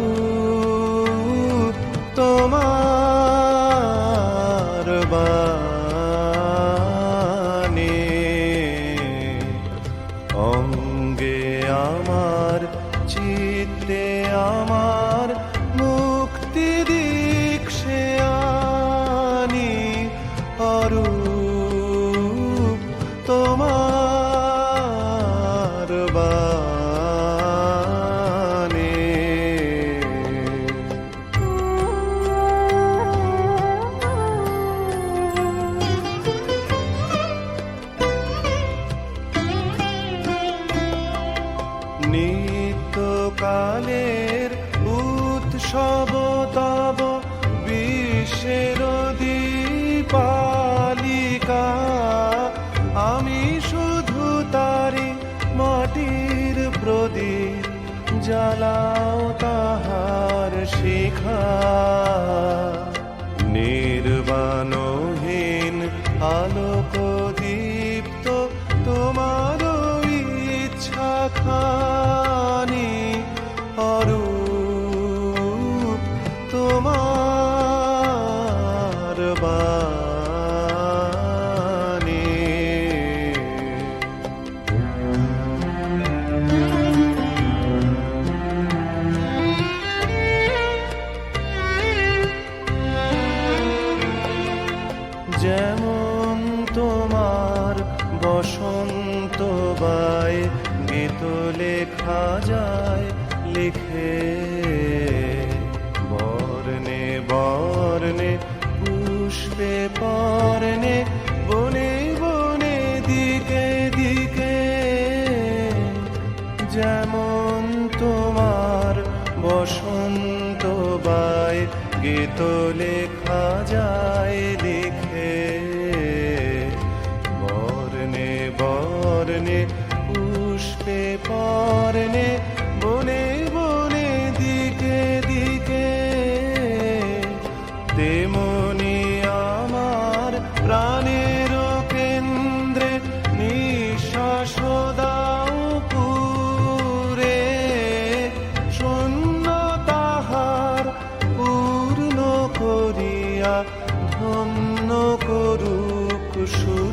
অরূপ তোমার বাণী, অঙ্গে আমার চিত্তে আমার মুক্তি দীক্ষে আনি। অরূপ তোমার বাণী, নিত্যকালের উৎসব তব বিশ্বের দীপালিকা। আমি শুধু তারি মাটির প্রদীপ, জ্বালাও তাহার শিখা। নির্বাণহীন আলোক দীপ্ত তোমার ইচ্ছা খানি। অরূপ তোমার বাণী, যেমন তোমার বসন্ত বায় গীত লেখা যায় লিখে। বর্ণে বর্ণে পুষ্পে পর্ণে, বনে বনে দিকে দিকে। যেমন তোমার বসন্ত বায় গীত লেখা যায় লিখে। বর্ণে বর্ণে পুষ্পে পর্ণে, বনে বনে দিকে দিকে। তেমনি আমার প্রাণের কেন্দ্রে নিঃশ্বাস দাও পুরে। শূন্য তাহার পূর্ণ করিয়া ধন্য করুক সুর।